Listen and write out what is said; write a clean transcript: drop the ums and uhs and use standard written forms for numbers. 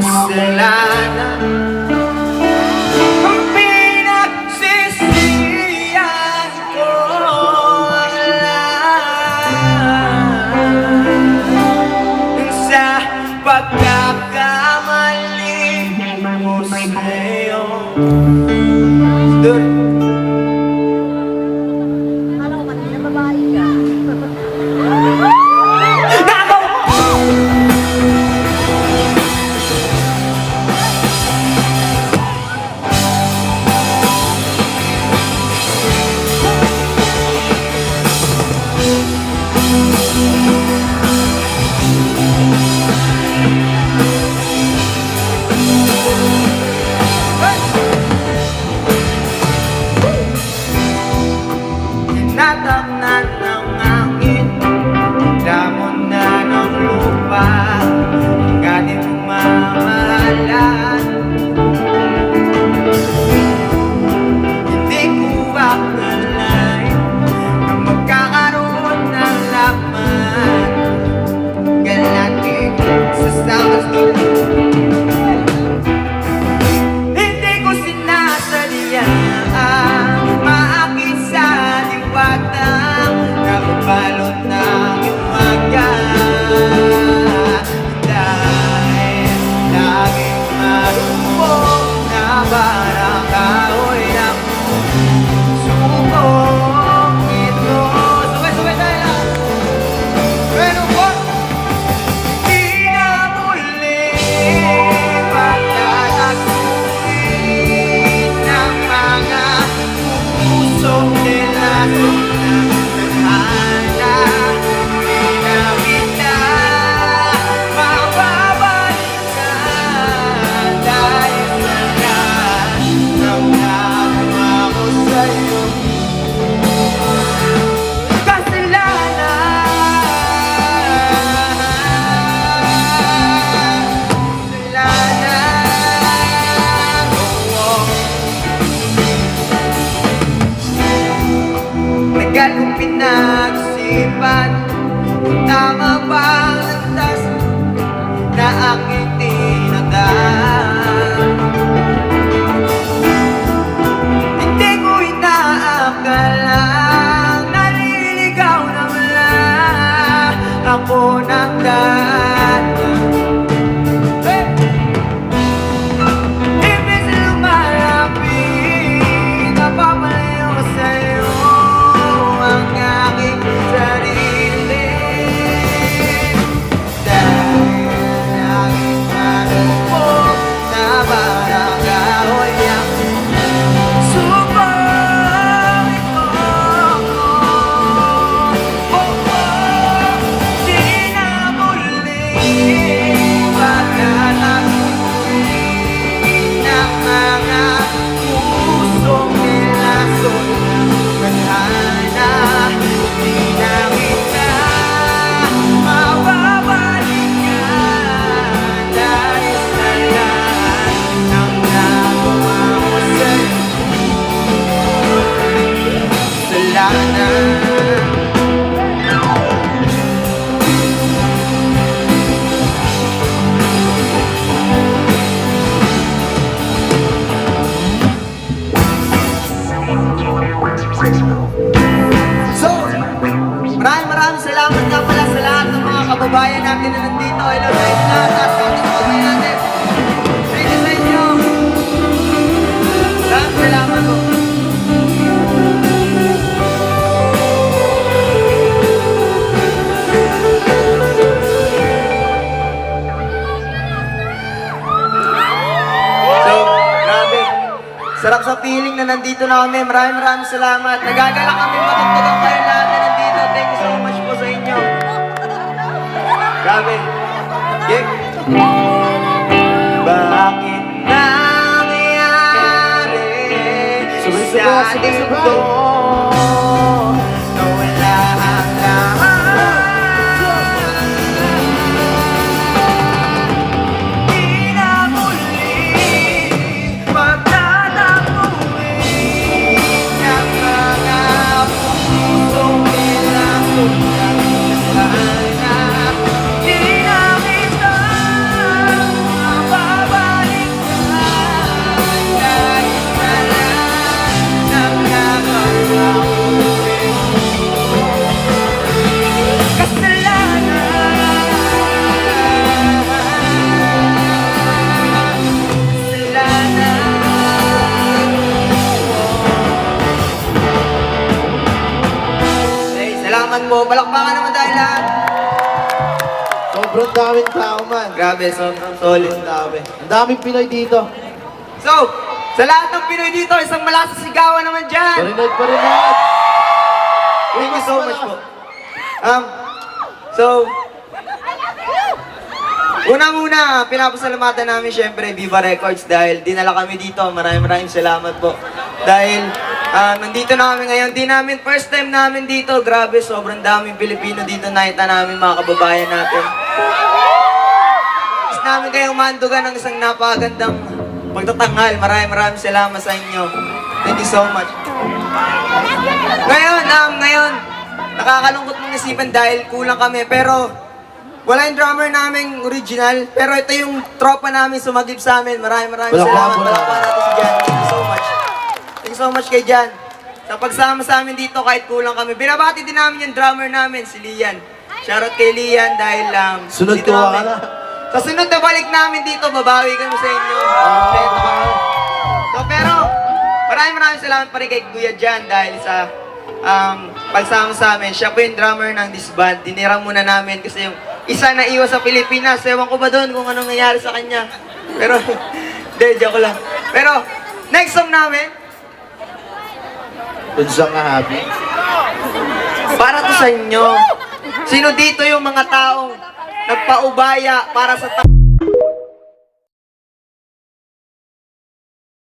kasalanan ang pinagsisihan ko lang sa pagkakamali mo sa'yo. Akala ko kanina babae ka. Tinatamnan ng hangin, damon na ng lupa, hangga't mamahalan. Hindi ko akalain na magkakaroon ng laman galating sa sakas nito. Hindi ko sinasadya maakit sa diwatang nakabalot ng umaga, dahil laging marupok na parang kahoy ng subok ito. Sabay-sabay tayo! Pero po, di na muli pagtataguin ng mga pusong nila. Tadhana, di na kita mababalikan dahil sa lahat ng nagawa ko sa'yo. Tagal kong pinag-isipan kung tama bang landas na aking tinadaan. Hindi ko inaakalang naliligaw na wala ako ng daan. Imbes na lumalapit, napapalayo ko sa'yo ang aking sarili, dahil laging marupok na parang kahoy ang subok ito. Di na muli pagtataguin ng mga pusong nilason ng tadhana. Di na kita mababalikan dahil sa lahat ng nagawa ko sa'yo. Kasalanan. So, maraming salamat nga pala sa lahat ng mga kababayan natin na nandito. Hello sa inyo lahat, at sa mga kababayan natin. Thank you sa inyo. Maraming salamat po. So, grabe. Sarap sa feeling na nandito na kami. Maraming salamat. Nagagalak kami matugtugan kayo lahat na nandito. Thank you so much po sa inyo. Grabe. Yeah. Bakit nangyari sa ating mundo na wala ang laman? Di na muli pagtataguin ng mga pusong nilason ng tadhana. Salamat po. Palakpakan naman tayo lahat. Sobrang daming tao man. Grabe, sobrang solid. Ang dami. Ang daming Pinoy dito. So, sa lahat ng Pinoy dito, isang malakas sigawan naman dyan. Parinig, parinig. Thank you so much po. So, unang-una, pinapasalamatan namin syempre Viva Records dahil dinala kami dito. Maraming salamat po. Dahil nandito na kami ngayon. Di namin, first time namin dito. Grabe, sobrang daming Pilipino dito. Nakita namin mga kababayan natin. Gusto namin kayong mandugan ng isang napakagandang pagtatanghal. Maraming salamat sa inyo. Thank you so much. Ngayon, nakakalungkot mong isipan dahil kulang kami. Pero, wala yung drummer naming original. Pero ito yung tropa namin sumagip sa amin. Maraming salamat. Palakpakan natin si Jan. Thank you so much. Thank you so much kay Jan. Sa pagsama sa amin dito kahit kulang kami. Binabati din namin yung drummer namin, si Lian. Shoutout kay Lian dahil Sunod dito tuwa kami. ka na. Sa sunod na balik namin dito, babawi kami sa inyo. Kompleto kami. So, pero, maraming salamat pa rin kay Kuya Jan dahil sa pagsama sa amin. Siya po yung drummer ng this band. Dinira muna namin kasi yung isa na iwas sa Pilipinas. Ewan ko ba doon kung anong nangyari sa kanya. Pero, hindi, joke lang. Pero, next song namin, Dun sa nga happy. para to sa inyo. Sino dito yung mga taong nagpaubaya para sa